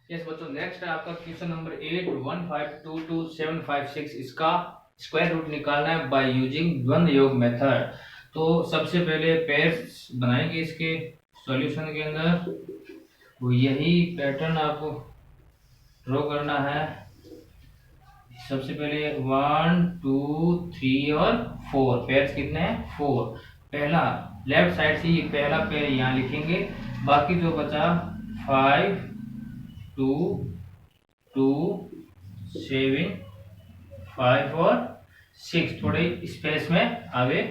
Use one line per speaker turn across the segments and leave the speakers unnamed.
Yes बच्चों, next है आपका क्वेश्चन नंबर 8 1522756। इसका स्क्वायर रूट निकालना है बाय यूजिंग द्वंद्व योग मेथड। तो सबसे पहले पेयर्स बनाएंगे इसके सॉल्यूशन के अंदर। तो यही पैटर्न आपको ड्रॉ करना है। सबसे पहले 1 2 3 और 4 पेयर्स कितने हैं? 4। पहला लेफ्ट साइड से ये पहला पेयर यहाँ लिखेंगे, बाकी जो बचा 5 2 2 7 5 और 6 थोड़े स्पेस में आगे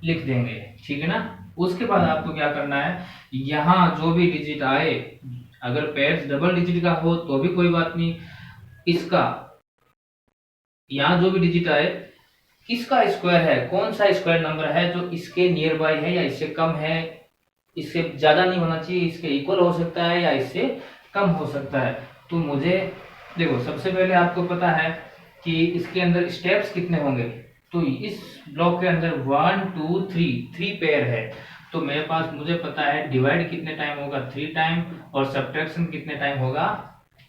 लिख देंगे, ठीक है ना। उसके बाद आपको क्या करना है, यहाँ जो भी डिजिट आए, अगर पेयर्स डबल डिजिट का हो तो भी कोई बात नहीं, इसका यहाँ जो भी डिजिट आए किसका स्क्वायर है, कौन सा स्क्वायर नंबर है जो इसके नियर बाय है या इससे कम है, इससे ज्यादा नहीं होना चाहिए, इसके इक्वल हो सकता है या इससे कम हो सकता है। तो मुझे देखो, सबसे पहले आपको पता है कि इसके अंदर स्टेप्स कितने होंगे। तो इस ब्लॉक के अंदर 1 2 3 पेयर है। तो मेरे पास मुझे पता है डिवाइड कितने टाइम होगा, 3 टाइम, और सब्ट्रैक्शन कितने टाइम होगा,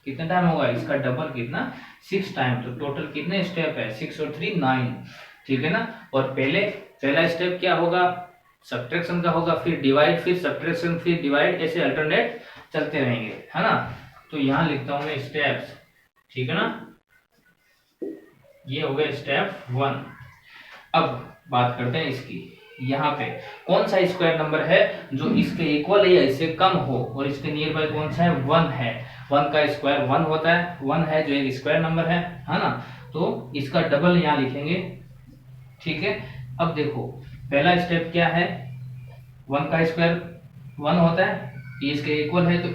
कितने टाइम होगा, इसका डबल कितना, 6 टाइम। तो टोटल कितने स्टेप है, 6 और 3 9, ठीक है ना। और पहला स्टेप क्या होगा, सब्ट्रैक्शन का होगा, फिर डिवाइड, फिर सब्ट्रैक्शन, फिर डिवाइड, ऐसे अल्टरनेट चलते रहेंगे, है ना। तो यहां लिखता हूं मैं स्टेप्स, ठीक है ना। ये हो गया स्टेप 1। अब बात करते हैं इसकी, यहाँ पे कौन सा स्क्वायर नंबर है जो इसके इक्वल है या इससे कम हो, और इसके नियर बाय कौन सा है, 1 है। 1 का स्क्वायर 1 होता है, 1 है जो एक स्क्वायर नंबर है ना। तो इसका डबल यहाँ लिखेंगे, ठीक है। अब देखो पहला स्टेप क्या है, 1 का स्क्वायर 1 होता है, ये इसके इक्वल है, तो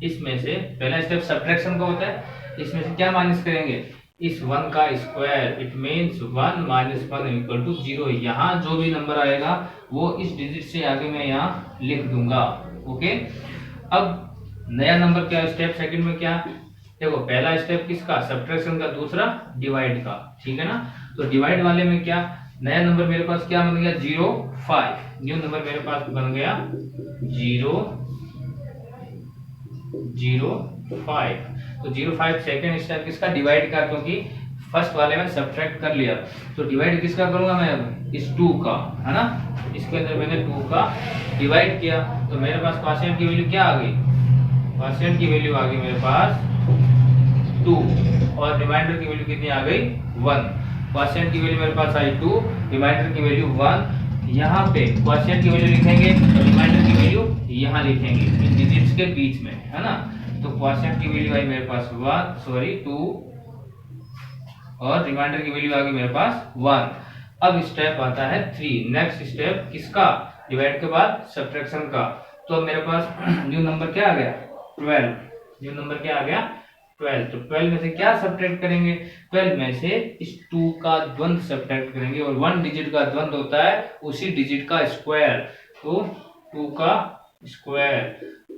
इसमें से पहला स्टेप सब्ट्रैक्शन का होता है, इसमें से क्या माइनस करेंगे, इस 1 का square, it means 1 minus 1 equal to 0। यहाँ जो भी नंबर आएगा वो इस डिजिट से आगे मैं यहाँ लिख दूंगा, ओके। अब नया नंबर क्या, स्टेप सेकंड में क्या, देखो पहला स्टेप किसका, सब्ट्रैक्शन का, दूसरा डिवाइड का, ठीक है ना। तो डिवाइड वाले में क्या, नया नंबर मेरे पास क्या बन गया, 0 5। न्यू नंबर मेरे पास बन गया 0 0 5। तो 0 5 सेकेंड स्टेप किसका, डिवाइड का, क्योंकि फर्स्ट वाले में सब्ट्रैक्ट कर लिया। तो डिवाइड किसका करूंगा मैं, अब इस 2 का, है ना। इसके अंदर मैंने 2 का डिवाइड किया, तो मेरे पास क्वोशिएंट की वैल्यू क्या आ गई, क्वोशिएंट की वैल्यू आ गई मेरे पास 2, और रिमाइंडर की वैल्यू कितनी आ गई, 1। क्वोशिएंट की वैल्यू मेरे पास आई 2, रिमाइंडर की वैल्यू 1। यहाँ पे क्वोशिएंट की वैल्यू लिखेंगे और रिमाइंडर की वैल्यू यहाँ लिखेंगे, इन डिजिट्स के बीच में, है ना। तो क्वोशिएंट की वैल्यू आई मेरे पास 2, और रिमाइंडर की वैल्यू आ गई मेरे पास 1। अब स्टेप आता है 3, नेक्स्ट स्टेप किसका, डिवाइड के बाद सब्ट्रैक्शन का। तो मेरे पास न्यू नंबर क्या आ गया, 12। न्यू नंबर क्या आ गया, 12। तो 12 में से क्या सब्ट्रैक्ट करेंगे, 12 में से इस 2 का द्वंद्व सब्ट्रैक्ट करेंगे, और 1 डिजिट का द्वंद्व होता है उसी डिजिट का स्क्वायर। तो 2 का स्क्वायर,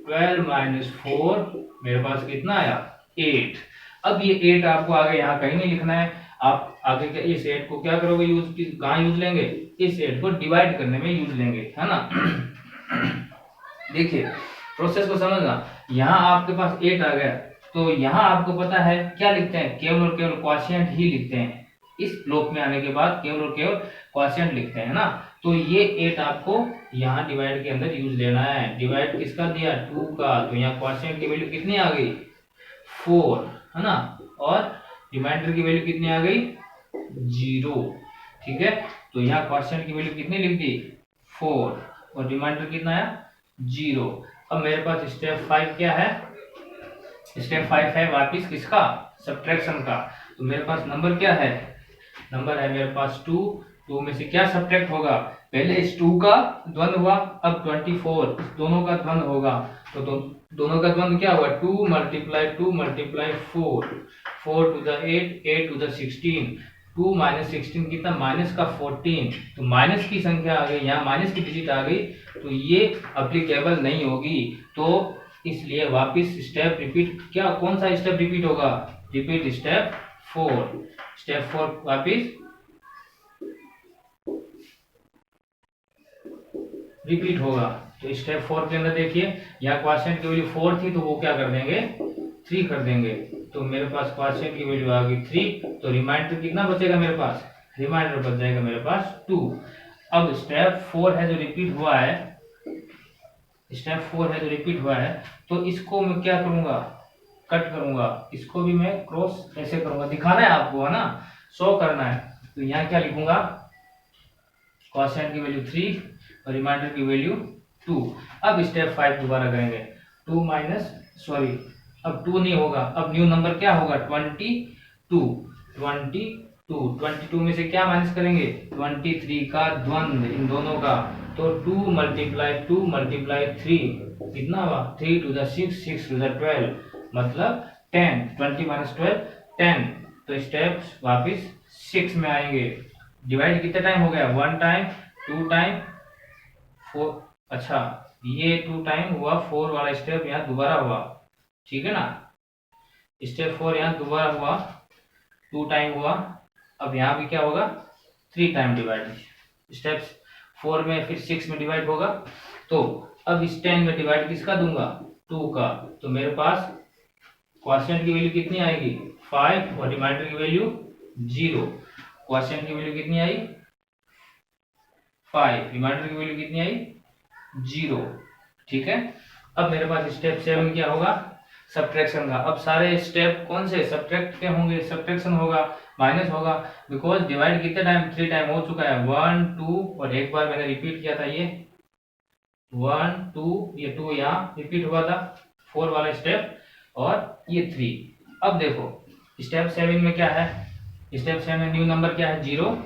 12 माइनस 4 मेरे पास कितना आया, 8। अब ये 8 आपको आगे यहाँ कहीं नहीं लिखना है, आप आगे के इस 8 को क्या करोगे, कहाँ यूज लेंगे, इस 8 को डिवाइड करने में यूज लेंगे, है ना। देखिए प्रोसेस को समझना, यहाँ आपके पास 8 आ गया, तो यहाँ आपको पता है क्या लिखते हैं, केवल और केवल क्वोशिएंट ही लिखते हैं। इस ब्लॉक में आने के बाद केवल और केवल क्वोशिएंट लिखते हैं ना। तो ये 8 आपको यहाँ डिवाइड के अंदर यूज लेना है। डिवाइड किसका दिया, 2 का, तो यहाँ क्वोशिएंट की वैल्यू कितनी आ गई, 4, है ना, और रिमाइंडर की वैल्यू कितनी आ गई, 0, ठीक है। तो यहाँ क्वोशिएंट की वैल्यू कितनी लिख दी, 4, और रिमाइंडर कितना आया, 0। अब मेरे पास स्टेप 5 क्या है, स्टेप 5 है वापिस किसका, सब्ट्रैक्शन का। तो मेरे पास नंबर क्या है, नंबर है मेरे पास 2। 2 में से क्या सब्ट्रैक्ट होगा, पहले इस 2 का द्वंद्व हुआ, अब 24 दोनों का द्वंद्व होगा। तो दोनों का द्वंद्व क्या हुआ, 2 multiply 4, 4 to the 8, 8 to the 16, 2 minus 16 कितना, माइनस का 14। तो माइनस की संख्या आ गई, यहाँ माइनस की डिजिट आ गई, तो ये अप्लीकेबल नहीं होगी। तो इसलिए वापिस स्टेप रिपीट, क्या कौन सा स्टेप रिपीट होगा, रिपीट स्टेप 4। स्टेप 4 वापिस रिपीट होगा। तो स्टेप 4 के अंदर देखिए, यहाँ क्वोशिएंट की वैल्यू 4 थी तो वो क्या कर देंगे 3 कर देंगे। तो मेरे पास क्वोशिएंट की वैल्यू आ गई 3, तो रिमाइंडर कितना बचेगा मेरे पास, रिमाइंडर बच जाएगा मेरे पास 2। अब स्टेप 4 है जो रिपीट हुआ है, स्टेप 4 है जो रिपीट हुआ है, तो इसको मैं क्या करूंगा, कट करूंगा, इसको भी मैं क्रॉस ऐसे करूंगा, दिखाना है आपको है ना, शो करना है। तो यहाँ क्या लिखूंगा, क्वोशिएंट की वैल्यू 3 और रिमाइंडर की वैल्यू 2। अब स्टेप 5 दोबारा करेंगे, 2 माइनस सॉरी अब 2 नहीं होगा, अब न्यू नंबर क्या होगा 22। 22 में से क्या माइनस करेंगे 23 का द्वंद इन दोनों का, तो 2 मल्टीप्लाई 2 मल्टीप्लाई 3 कितना हुआ 3 टू द 6 6 टू द 12 मतलब 10, 20 माइनस 12 10। तो स्टेप्स वापिस 6 में आएंगे। डिवाइड कितने टाइम हो गया 1 टाइम 2 टाइम 4, अच्छा ये 2 टाइम हुआ, 4 वाला स्टेप यहाँ दोबारा हुआ, ठीक है ना, स्टेप 4 यहाँ दोबारा हुआ, 2 टाइम हुआ, अब यहाँ भी क्या होगा 3 टाइम डिवाइड। स्टेप्स 4 में फिर 6 में डिवाइड होगा, तो अब इस 10 में डिवाइड किसका दूंगा 2 का, तो मेरे पास क्वोशिएंट की वैल्यू कितनी आएगी 5 और रिमाइंडर की वैल्यू 0। क्वोशिएंट की वैल्यू कितनी आई 5, रिमाइंडर की वैल्यू कितनी आई 0, ठीक है। अब मेरे पास स्टेप 7 क्या होगा सब्ट्रैक्शन का। अब सारे स्टेप कौन से सब्ट्रैक्ट के होंगे, सब्ट्रैक्शन होगा, माइनस होगा, बिकॉज डिवाइड कितने टाइम 3 टाइम हो चुका है 1 2 और एक बार मैंने रिपीट किया था, ये 1 2 ये 2 यहाँ रिपीट हुआ था 4 वाला स्टेप और ये 3। अब देखो स्टेप 7 में क्या है, स्टेप 7 में न्यू नंबर क्या है 0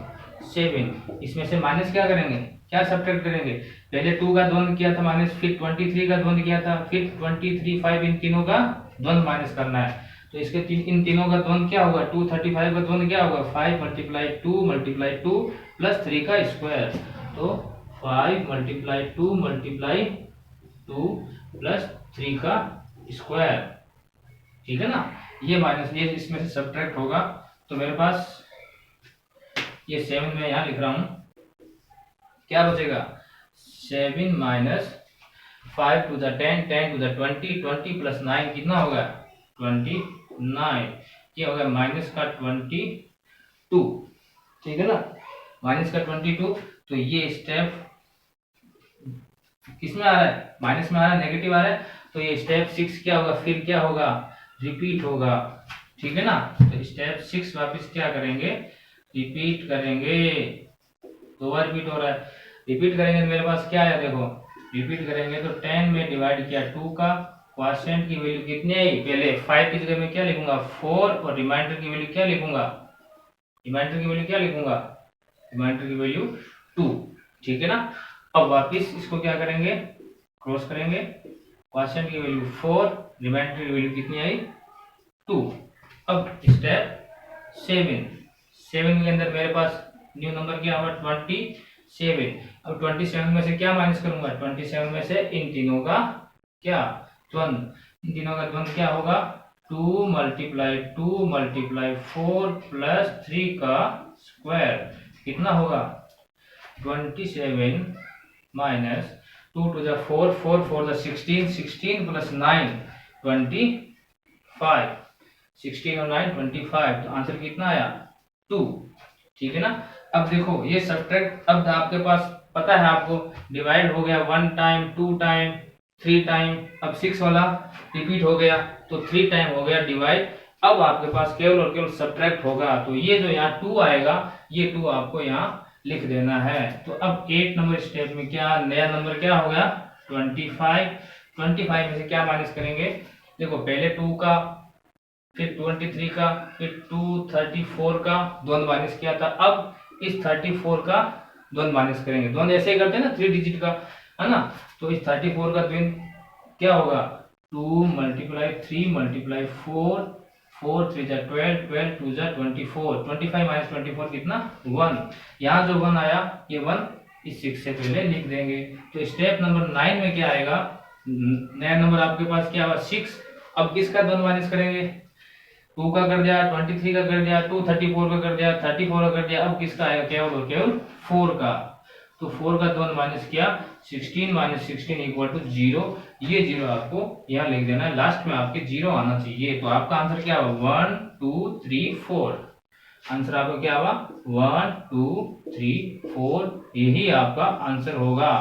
7, इसमें से माइनस क्या करेंगे, क्या सब्ट्रैक्ट करेंगे, पहले 2 का द्वंद किया था माइनस, फिर 23 का द्वंद किया था, फिर 23 5, इन तीनों का द्वंद माइनस करना है। तो इसके इन तीनों का द्वंद क्या होगा 235 का द्वंद क्या होगा 5 मल्टीप्लाई 2 प्लस 3 का स्क्वायर, तो 5 मल्टीप्लाई 2 प्लस 3 का स्क्वायर, ठीक है ना। ये माइनस ये इसमें से सब्ट्रैक्ट होगा, तो मेरे पास ये 7 में यहाँ लिख रहा हूं, क्या बचेगा 7 minus 5 to the 10 10 to the 20 plus 9 कितना होगा 29, ये होगा माइनस का 22, ठीक है ना, माइनस का 22। तो ये स्टेप किसमें आ रहा है माइनस में आ रहा है, नेगेटिव आ रहा है, तो ये स्टेप 6 क्या होगा, फिर क्या होगा रिपीट होगा, ठीक है ना। तो स्टेप 6 वापस क्या करेंगे रिपीट करेंगे, दो बार रिपीट हो रहा है, रिपीट करेंगे तो मेरे पास क्या है देखो, रिपीट करेंगे तो 10 में डिवाइड किया 2 का, क्वोशिएंट की वैल्यू कितनी आई, पहले 5 की जगह में क्या लिखूंगा 4 और रिमाइंडर की वैल्यू क्या लिखूंगा, रिमाइंडर की वैल्यू क्या लिखूंगा, रिमाइंडर की वैल्यू 2, ठीक है ना। अब वापिस इसको क्या करेंगे क्रॉस करेंगे, क्वोशिएंट की वैल्यू 4, रिमाइंडर की वैल्यू कितनी आई 2। अब स्टेप 7 के अंदर मेरे पास न्यू नंबर क्या होगा 27। अब 27 में से क्या माइनस करूंगा 27 में से इन तीनों का क्या द्वंद, इन तीनों का द्वंद क्या होगा 2 मल्टीप्लाई 4 प्लस 3 का स्क्वायर कितना होगा 27 minus 2 to the 4 4 4 the 16 16 plus 9 25, 16 और 9 25, तो आंसर कितना आया 2, ठीक है ना। अब देखो ये सब्ट्रैक्ट, अब आपके पास पता है आपको डिवाइड हो गया 1 टाइम 2 टाइम 3 टाइम, अब 6 वाला रिपीट हो गया तो 3 टाइम हो गया डिवाइड। अब आपके पास केवल और केवल सब्ट्रैक्ट होगा, तो ये जो यहाँ 2 आएगा ये 2 आपको यहाँ लिख देना है। तो अब 8 नंबर स्टेप में क्या नया नंबर क्या हो गया 25 में से क्या माइनस करेंगे, देखो पहले 2 का, फिर 23 का, फिर 234 का द्वंद माइनस किया था, अब इस 34 का द्वंद माइनस करेंगे, द्वंद ऐसे ही करते हैं ना 3 डिजिट का, है ना। तो इस 34 का द्वंद क्या होगा 2 मल्टीप्लाई 3 मल्टीप्लाई 4 4 3 जा 12 12 2 जा 24, 25 माइनस 24 कितना 1, यहाँ जो 1 आया ये 1 इस 6 से पहले लिख देंगे। तो स्टेप नंबर 9 में क्या आएगा, नया नंबर आपके पास क्या होगा 6, अब किसका द्वंद माइनस करेंगे 2 का कर दिया, 23 का कर दिया, 234 का कर दिया, 34 का कर दिया, अब किसका आएगा केवल और केवल 4 का। तो 4 का द्वंद माइनस किया, 16 माइनस 16 इक्वल टू 0। ये 0 आपको यहाँ लिख देना है, लास्ट में आपके 0 आना चाहिए। तो आपका आंसर क्या हुआ? 1 2 3 4। आंसर आपका क्या हुआ? 1 2 3 4। यही आपका आंसर होगा।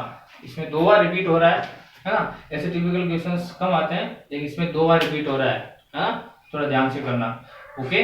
इसमें 2 बार रिपीट हो रहा है ना। ऐसे टिपिकल क्वेश्चंस कम आते हैं, लेकिन इसमें 2 बार रिपीट हो रहा है ना। थोड़ा ध्यान से करना। ओके।